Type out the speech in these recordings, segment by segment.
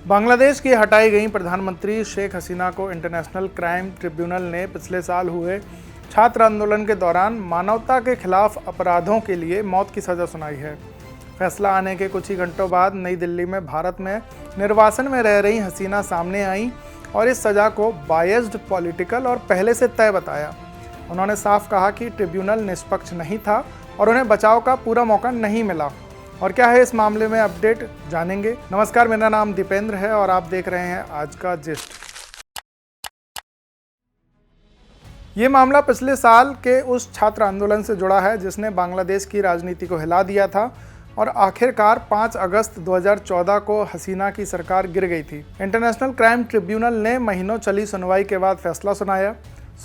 बांग्लादेश की हटाई गई प्रधानमंत्री शेख हसीना को इंटरनेशनल क्राइम ट्रिब्यूनल ने पिछले साल हुए छात्र आंदोलन के दौरान मानवता के खिलाफ अपराधों के लिए मौत की सज़ा सुनाई है। फैसला आने के कुछ ही घंटों बाद नई दिल्ली में भारत में निर्वासन में रह रही हसीना सामने आई और इस सज़ा को बायस्ड, पॉलिटिकल और पहले से तय बताया। उन्होंने साफ कहा कि ट्रिब्यूनल निष्पक्ष नहीं था और उन्हें बचाव का पूरा मौका नहीं मिला। और क्या है इस मामले में अपडेट, जानेंगे। नमस्कार, मेरा नाम दीपेंद्र है और आप देख रहे हैं आज का जिस्ट। ये मामला पिछले साल के उस छात्र आंदोलन से जुड़ा है जिसने बांग्लादेश की राजनीति को हिला दिया था और आखिरकार 5 अगस्त 2014 को हसीना की सरकार गिर गई थी। इंटरनेशनल क्राइम ट्रिब्यूनल ने महीनों चली सुनवाई के बाद फैसला सुनाया।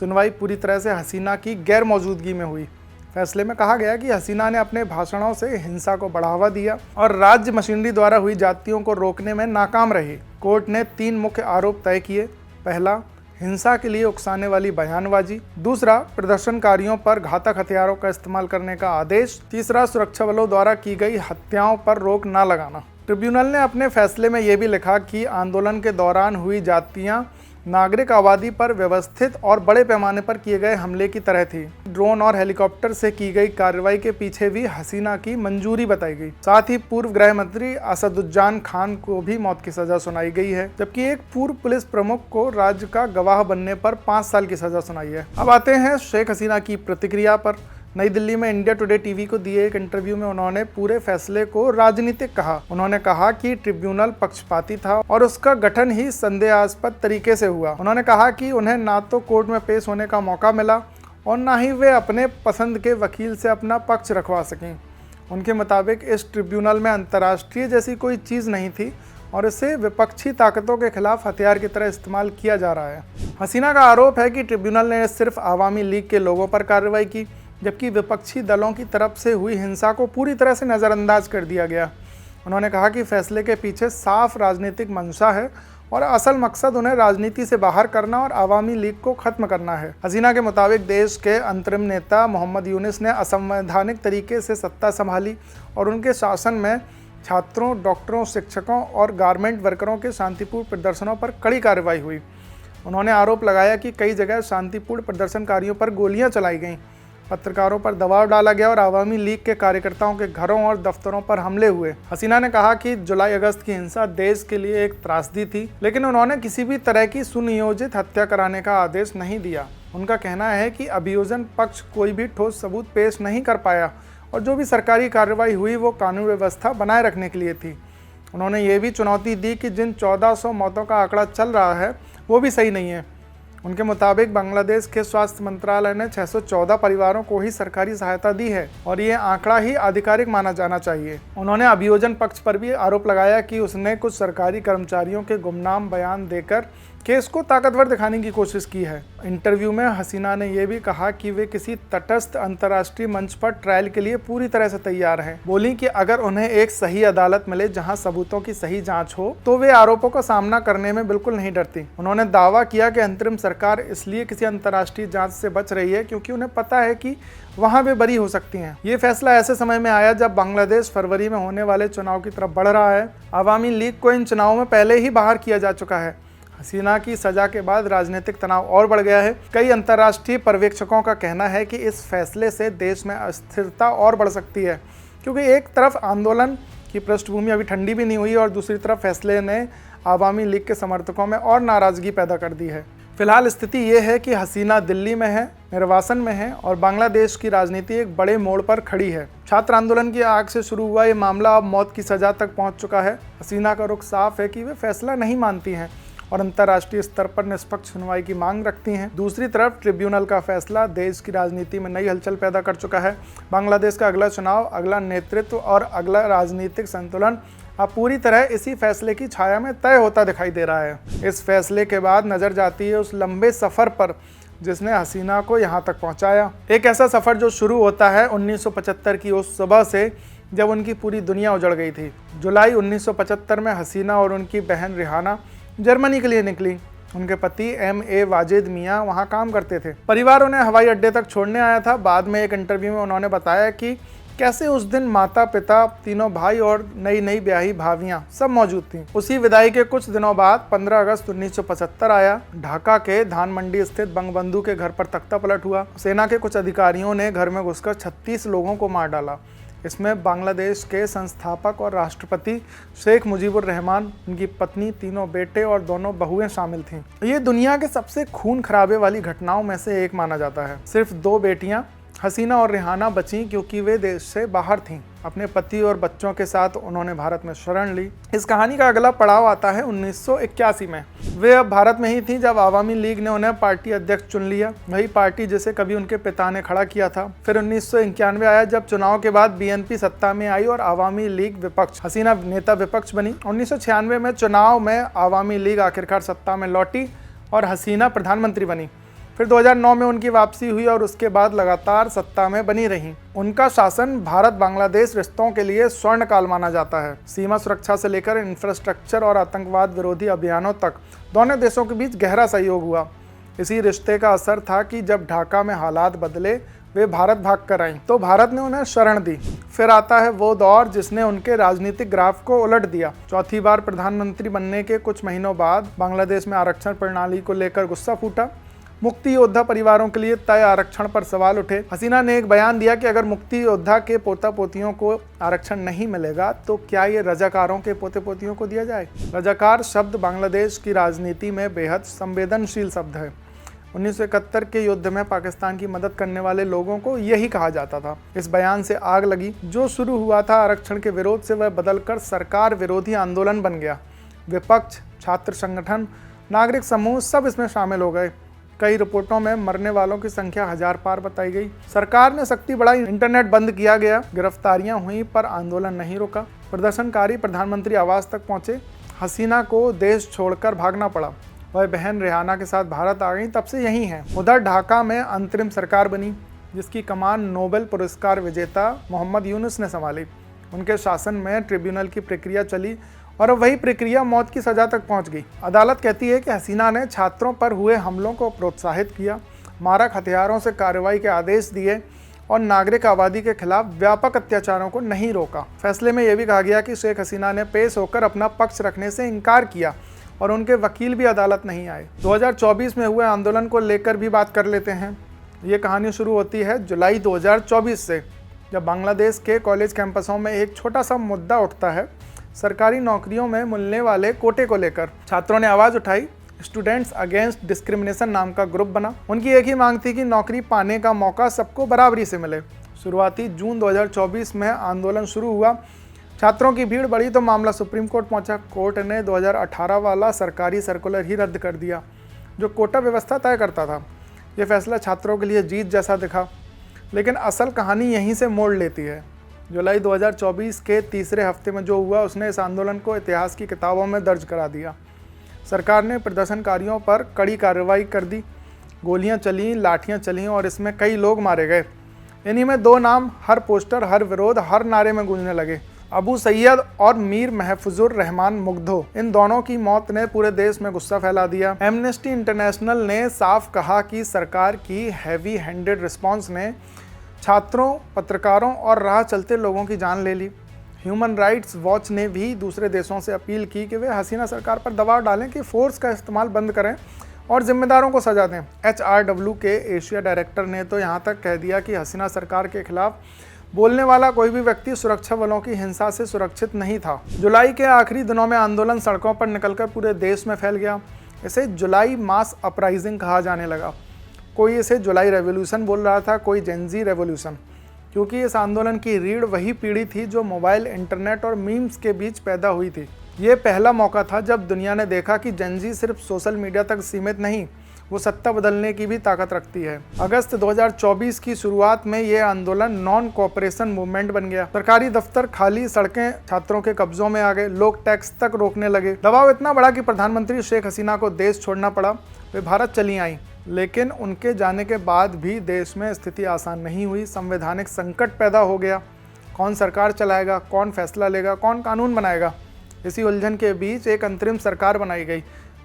सुनवाई पूरी तरह से हसीना की गैर मौजूदगी में हुई। फैसले में कहा गया कि हसीना ने अपने भाषणों से हिंसा को बढ़ावा दिया और राज्य मशीनरी द्वारा हुई जातियों को रोकने में नाकाम रही। कोर्ट ने 3 मुख्य आरोप तय किए। पहला, हिंसा के लिए उकसाने वाली बयानबाजी। दूसरा, प्रदर्शनकारियों पर घातक हथियारों का इस्तेमाल करने का आदेश। तीसरा, सुरक्षा बलों द्वारा की गई हत्याओं पर रोक न लगाना। ट्रिब्यूनल ने अपने फैसले में यह भी लिखा कि आंदोलन के दौरान हुई जातियां नागरिक आबादी पर व्यवस्थित और बड़े पैमाने पर किए गए हमले की तरह थी। ड्रोन और हेलीकॉप्टर से की गई कार्रवाई के पीछे भी हसीना की मंजूरी बताई गई। साथ ही पूर्व गृह मंत्री असदुज्जान खान को भी मौत की सजा सुनाई गई है, जबकि एक पूर्व पुलिस प्रमुख को राज्य का गवाह बनने पर 5 साल की सजा सुनाई है। अब आते हैं शेख हसीना की प्रतिक्रिया पर। नई दिल्ली में इंडिया टुडे टीवी को दिए एक इंटरव्यू में उन्होंने पूरे फैसले को राजनीतिक कहा। उन्होंने कहा कि ट्रिब्यूनल पक्षपाती था और उसका गठन ही संदेहास्पद तरीके से हुआ। उन्होंने कहा कि उन्हें ना तो कोर्ट में पेश होने का मौका मिला और ना ही वे अपने पसंद के वकील से अपना पक्ष रखवा सकें। उनके मुताबिक इस ट्रिब्यूनल में अंतर्राष्ट्रीय जैसी कोई चीज़ नहीं थी और इसे विपक्षी ताकतों के खिलाफ हथियार की तरह इस्तेमाल किया जा रहा है। हसीना का आरोप है कि ट्रिब्यूनल ने सिर्फ आवामी लीग के लोगों पर कार्रवाई की, जबकि विपक्षी दलों की तरफ से हुई हिंसा को पूरी तरह से नज़रअंदाज कर दिया गया। उन्होंने कहा कि फैसले के पीछे साफ राजनीतिक मंशा है और असल मकसद उन्हें राजनीति से बाहर करना और आवामी लीग को खत्म करना है। हसीना के मुताबिक देश के अंतरिम नेता मोहम्मद यूनुस ने असंवैधानिक तरीके से सत्ता संभाली और उनके शासन में छात्रों, डॉक्टरों, शिक्षकों और गारमेंट वर्करों के शांतिपूर्ण प्रदर्शनों पर कड़ी कार्रवाई हुई। उन्होंने आरोप लगाया कि कई जगह शांतिपूर्ण प्रदर्शनकारियों पर गोलियां चलाई गईं, पत्रकारों पर दबाव डाला गया और आवामी लीग के कार्यकर्ताओं के घरों और दफ्तरों पर हमले हुए। हसीना ने कहा कि जुलाई अगस्त की हिंसा देश के लिए एक त्रासदी थी, लेकिन उन्होंने किसी भी तरह की सुनियोजित हत्या कराने का आदेश नहीं दिया। उनका कहना है कि अभियोजन पक्ष कोई भी ठोस सबूत पेश नहीं कर पाया और जो भी सरकारी कार्रवाई हुई वो कानून व्यवस्था बनाए रखने के लिए थी। उन्होंने ये भी चुनौती दी कि जिन 1400 मौतों का आंकड़ा चल रहा है वो भी सही नहीं है। उनके मुताबिक बांग्लादेश के स्वास्थ्य मंत्रालय ने 614 परिवारों को ही सरकारी सहायता दी है और ये आंकड़ा ही आधिकारिक माना जाना चाहिए। उन्होंने अभियोजन पक्ष पर भी आरोप लगाया कि उसने कुछ सरकारी कर्मचारियों के गुमनाम बयान देकर केस को ताकतवर दिखाने की कोशिश की है। इंटरव्यू में हसीना ने यह भी कहा कि वे किसी तटस्थ अंतर्राष्ट्रीय मंच पर ट्रायल के लिए पूरी तरह से तैयार हैं। बोली कि अगर उन्हें एक सही अदालत मिले जहां सबूतों की सही जांच हो तो वे आरोपों का सामना करने में बिल्कुल नहीं डरती। उन्होंने दावा किया कि अंतरिम सरकार इसलिए किसी अंतर्राष्ट्रीय जांच से बच रही है क्योंकि उन्हें पता है कि वहां वे बरी हो सकती हैं। ये फैसला ऐसे समय में आया जब बांग्लादेश फरवरी में होने वाले चुनाव की तरफ बढ़ रहा है। आवामी लीग को इन चुनावों में पहले ही बाहर किया जा चुका है। हसीना की सजा के बाद राजनीतिक तनाव और बढ़ गया है। कई अंतर्राष्ट्रीय पर्यवेक्षकों का कहना है कि इस फैसले से देश में अस्थिरता और बढ़ सकती है, क्योंकि एक तरफ आंदोलन की पृष्ठभूमि अभी ठंडी भी नहीं हुई और दूसरी तरफ फैसले ने आवामी लीग के समर्थकों में और नाराजगी पैदा कर दी है। फिलहाल स्थिति ये है कि हसीना दिल्ली में है, निर्वासन में है और बांग्लादेश की राजनीति एक बड़े मोड़ पर खड़ी है। छात्र आंदोलन की आग से शुरू हुआ ये मामला अब मौत की सजा तक पहुंच चुका है। हसीना का रुख साफ है कि वे फैसला नहीं मानती हैं और अंतर्राष्ट्रीय स्तर पर निष्पक्ष सुनवाई की मांग रखती हैं। दूसरी तरफ ट्रिब्यूनल का फैसला देश की राजनीति में नई हलचल पैदा कर चुका है। बांग्लादेश का अगला चुनाव, अगला नेतृत्व और अगला राजनीतिक संतुलन अब पूरी तरह इसी फैसले की छाया में तय होता दिखाई दे रहा है। इस फैसले के बाद नजर जाती है उस लंबे सफर पर जिसने हसीना को यहाँ तक पहुँचाया। एक ऐसा सफर जो शुरू होता है 1975 की उस सुबह से जब उनकी पूरी दुनिया उजड़ गई थी। जुलाई 1975 में हसीना और उनकी बहन रिहाना जर्मनी के लिए निकली। उनके पति M.A. वाजिद मियाँ वहाँ काम करते थे। परिवार उन्हें हवाई अड्डे तक छोड़ने आया था। बाद में एक इंटरव्यू में उन्होंने बताया कि कैसे उस दिन माता पिता, तीनों भाई और नई नई ब्याही भाभियां सब मौजूद थीं। उसी विदाई के कुछ दिनों बाद 15 अगस्त 1975 आया। ढाका के धान मंडी स्थित बंगबंधु के घर पर तख्ता पलट हुआ। सेना के कुछ अधिकारियों ने घर में घुसकर 36 लोगों को मार डाला। इसमें बांग्लादेश के संस्थापक और राष्ट्रपति शेख मुजीबुर रहमान, उनकी पत्नी, तीनों बेटे और दोनों बहुएं शामिल थीं। ये दुनिया के सबसे खून खराबे वाली घटनाओं में से एक माना जाता है। सिर्फ 2 बेटियां हसीना और रिहाना बचीं क्योंकि वे देश से बाहर थीं। अपने पति और बच्चों के साथ उन्होंने भारत में शरण ली। इस कहानी का अगला पड़ाव आता है 1981 में। वे अब भारत में ही थीं जब आवामी लीग ने उन्हें पार्टी अध्यक्ष चुन लिया, वही पार्टी जिसे कभी उनके पिता ने खड़ा किया था। फिर 1991 आया जब चुनाव के बाद बीएनपी सत्ता में आई और आवामी लीग विपक्ष, हसीना नेता विपक्ष बनी। 1996 में चुनाव में आवामी लीग आखिरकार सत्ता में लौटी और हसीना प्रधानमंत्री बनी। फिर 2009 में उनकी वापसी हुई और उसके बाद लगातार सत्ता में बनी रहीं। उनका शासन भारत बांग्लादेश रिश्तों के लिए स्वर्ण काल माना जाता है। सीमा सुरक्षा से लेकर इंफ्रास्ट्रक्चर और आतंकवाद विरोधी अभियानों तक दोनों देशों के बीच गहरा सहयोग हुआ। इसी रिश्ते का असर था कि जब ढाका में हालात बदले, वे भारत भाग कर आईं तो भारत ने उन्हें शरण दी। फिर आता है वो दौर जिसने उनके राजनीतिक ग्राफ को उलट दिया। चौथी बार प्रधानमंत्री बनने के कुछ महीनों बाद बांग्लादेश में आरक्षण प्रणाली को लेकर गुस्सा फूटा। मुक्ति योद्धा परिवारों के लिए तय आरक्षण पर सवाल उठे। हसीना ने एक बयान दिया कि अगर मुक्ति योद्धा के पोता पोतियों को आरक्षण नहीं मिलेगा तो क्या ये रजाकारों के पोते पोतियों को दिया जाए। रजाकार शब्द बांग्लादेश की राजनीति में बेहद संवेदनशील शब्द है। 1971 के युद्ध में पाकिस्तान की मदद करने वाले लोगों को यही कहा जाता था। इस बयान से आग लगी। जो शुरू हुआ था आरक्षण के विरोध से, वह बदलकर सरकार विरोधी आंदोलन बन गया। विपक्ष, छात्र संगठन, नागरिक समूह सब इसमें शामिल हो गए। कई रिपोर्टों में मरने वालों की संख्या 1000 पार बताई गई। सरकार ने सख्ती बढ़ाई, इंटरनेट बंद किया गया, गिरफ्तारियां हुई पर आंदोलन नहीं रुका। प्रदर्शनकारी प्रधानमंत्री आवास तक पहुंचे। हसीना को देश छोड़कर भागना पड़ा। वह बहन रेहाना के साथ भारत आ गई, तब से यहीं हैं। उधर ढाका में अंतरिम सरकार बनी जिसकी कमान नोबेल पुरस्कार विजेता मोहम्मद यूनुस ने संभाली। उनके शासन में ट्रिब्यूनल की प्रक्रिया चली और वही प्रक्रिया मौत की सजा तक पहुंच गई। अदालत कहती है कि हसीना ने छात्रों पर हुए हमलों को प्रोत्साहित किया, मारक हथियारों से कार्रवाई के आदेश दिए और नागरिक आबादी के खिलाफ व्यापक अत्याचारों को नहीं रोका। फैसले में यह भी कहा गया कि शेख हसीना ने पेश होकर अपना पक्ष रखने से इनकार किया और उनके वकील भी अदालत नहीं आए। 2024 में हुए आंदोलन को लेकर भी बात कर लेते हैं। ये कहानी शुरू होती है जुलाई 2024 से, जब बांग्लादेश के कॉलेज कैंपसों में एक छोटा सा मुद्दा उठता है, सरकारी नौकरियों में मिलने वाले कोटे को लेकर। छात्रों ने आवाज़ उठाई। स्टूडेंट्स अगेंस्ट डिस्क्रिमिनेशन नाम का ग्रुप बना। उनकी एक ही मांग थी कि नौकरी पाने का मौका सबको बराबरी से मिले। शुरुआती जून 2024 में आंदोलन शुरू हुआ। छात्रों की भीड़ बढ़ी तो मामला सुप्रीम कोर्ट पहुंचा। कोर्ट ने 2018 वाला सरकारी सर्कुलर ही रद्द कर दिया जो कोटा व्यवस्था तय करता था। यह फैसला छात्रों के लिए जीत जैसा दिखा, लेकिन असल कहानी यहीं से मोड़ लेती है। जुलाई 2024 के तीसरे हफ्ते में जो हुआ उसने इस आंदोलन को इतिहास की किताबों में दर्ज करा दिया। सरकार ने प्रदर्शनकारियों पर कड़ी कार्रवाई कर दी। गोलियां चलीं, लाठियां चलीं और इसमें कई लोग मारे गए। इन्हीं में 2 नाम हर पोस्टर, हर विरोध, हर नारे में गूंजने लगे, अबू सैयद और मीर महफूजुर रहमान मुग्धो। इन दोनों की मौत ने पूरे देश में गुस्सा फैला दिया। एमनेस्टी इंटरनेशनल ने साफ कहा कि सरकार की हैवी हैंडेड रिस्पॉन्स ने छात्रों, पत्रकारों और राह चलते लोगों की जान ले ली। ह्यूमन राइट्स वॉच ने भी दूसरे देशों से अपील की कि वे हसीना सरकार पर दबाव डालें कि फोर्स का इस्तेमाल बंद करें और जिम्मेदारों को सजा दें। HRW के एशिया डायरेक्टर ने तो यहाँ तक कह दिया कि हसीना सरकार के खिलाफ बोलने वाला कोई भी व्यक्ति सुरक्षा बलों की हिंसा से सुरक्षित नहीं था। जुलाई के आखिरी दिनों में आंदोलन सड़कों पर निकलकर पूरे देश में फैल गया। इसे जुलाई मास अपराइजिंग कहा जाने लगा। कोई इसे जुलाई रेवोल्यूशन बोल रहा था, कोई जेनजी रेवोल्यूशन, क्योंकि इस आंदोलन की रीढ़ वही पीढ़ी थी जो मोबाइल, इंटरनेट और मीम्स के बीच पैदा हुई थी। ये पहला मौका था जब दुनिया ने देखा कि जेनजी सिर्फ सोशल मीडिया तक सीमित नहीं, वो सत्ता बदलने की भी ताकत रखती है। अगस्त 2024 की शुरुआत में ये आंदोलन नॉन कोऑपरेशन मूवमेंट बन गया। सरकारी दफ्तर खाली, सड़कें छात्रों के कब्जों में आ गए, लोग टैक्स तक रोकने लगे। दबाव इतना बड़ा कि प्रधानमंत्री शेख हसीना को देश छोड़ना पड़ा। वे भारत चली आईं, लेकिन उनके जाने के बाद भी देश में स्थिति आसान नहीं हुई। संवैधानिक संकट पैदा हो गया। कौन सरकार चलाएगा, कौन फैसला लेगा, कौन कानून बनाएगा। इसी उलझन के बीच एक अंतरिम सरकार बनाई गई।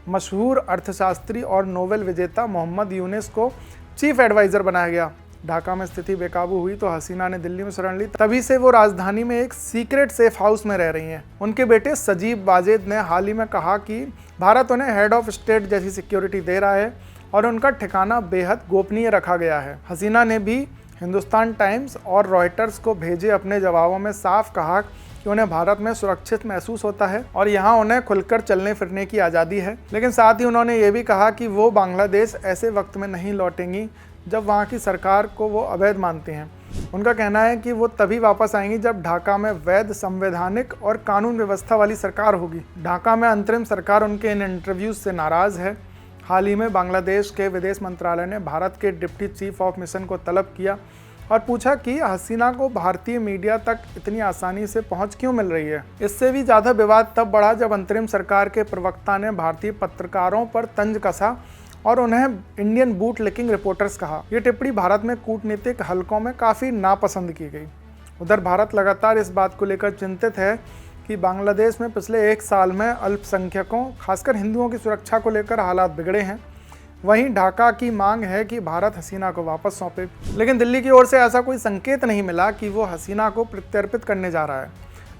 मशहूर अर्थशास्त्री और नोबेल विजेता मोहम्मद यूनुस को चीफ एडवाइज़र बनाया गया। ढाका में स्थिति बेकाबू हुई तो हसीना ने दिल्ली में शरण ली। तभी से वो राजधानी में एक सीक्रेट सेफ हाउस में रह रही हैं। उनके बेटे सजीब वाजेद ने हाल ही में कहा कि भारत उन्हें हेड ऑफ स्टेट जैसी सिक्योरिटी दे रहा है और उनका ठिकाना बेहद गोपनीय रखा गया है। हसीना ने भी हिंदुस्तान टाइम्स और रॉयटर्स को भेजे अपने जवाबों में साफ कहा कि उन्हें भारत में सुरक्षित महसूस होता है और यहाँ उन्हें खुलकर चलने फिरने की आज़ादी है। लेकिन साथ ही उन्होंने ये भी कहा कि वो बांग्लादेश ऐसे वक्त में नहीं लौटेंगी जब वहाँ की सरकार को वो अवैध मानते हैं। उनका कहना है कि वो तभी वापस आएंगी जब ढाका में वैध, संवैधानिक और कानून व्यवस्था वाली सरकार होगी। ढाका में अंतरिम सरकार उनके इन इंटरव्यूज से नाराज़ है। हाल ही में बांग्लादेश के विदेश मंत्रालय ने भारत के डिप्टी चीफ ऑफ मिशन को तलब किया और पूछा कि हसीना को भारतीय मीडिया तक इतनी आसानी से पहुंच क्यों मिल रही है। इससे भी ज़्यादा विवाद तब बढ़ा जब अंतरिम सरकार के प्रवक्ता ने भारतीय पत्रकारों पर तंज कसा और उन्हें इंडियन बूट लिकिंग रिपोर्टर्स कहा। ये टिप्पणी भारत में कूटनीतिक हलकों में काफ़ी नापसंद की गई। उधर भारत लगातार इस बात को लेकर चिंतित है कि बांग्लादेश में पिछले 1 साल में अल्पसंख्यकों, खासकर हिंदुओं की सुरक्षा को लेकर हालात बिगड़े हैं। वहीं ढाका की मांग है कि भारत हसीना को वापस सौंपे, लेकिन दिल्ली की ओर से ऐसा कोई संकेत नहीं मिला कि वो हसीना को प्रत्यर्पित करने जा रहा है।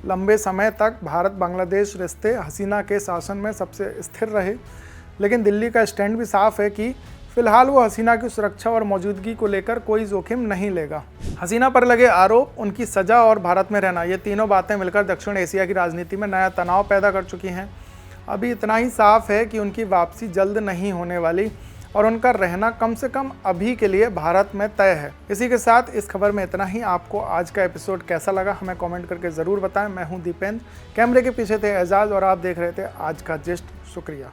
लंबे समय तक भारत बांग्लादेश रिश्ते हसीना के शासन में सबसे स्थिर रहे, लेकिन दिल्ली का स्टैंड भी साफ है कि फिलहाल वो हसीना की सुरक्षा और मौजूदगी को लेकर कोई जोखिम नहीं लेगा। हसीना पर लगे आरोप, उनकी सजा और भारत में रहना, ये तीनों बातें मिलकर दक्षिण एशिया की राजनीति में नया तनाव पैदा कर चुकी हैं। अभी इतना ही साफ है कि उनकी वापसी जल्द नहीं होने वाली और उनका रहना कम से कम अभी के लिए भारत में तय है। इसी के साथ इस खबर में इतना ही। आपको आज का एपिसोड कैसा लगा हमें कमेंट करके ज़रूर बताएं। मैं हूं दीपेंद्र, कैमरे के पीछे थे एजाज और आप देख रहे थे आज का जिस्ट। शुक्रिया।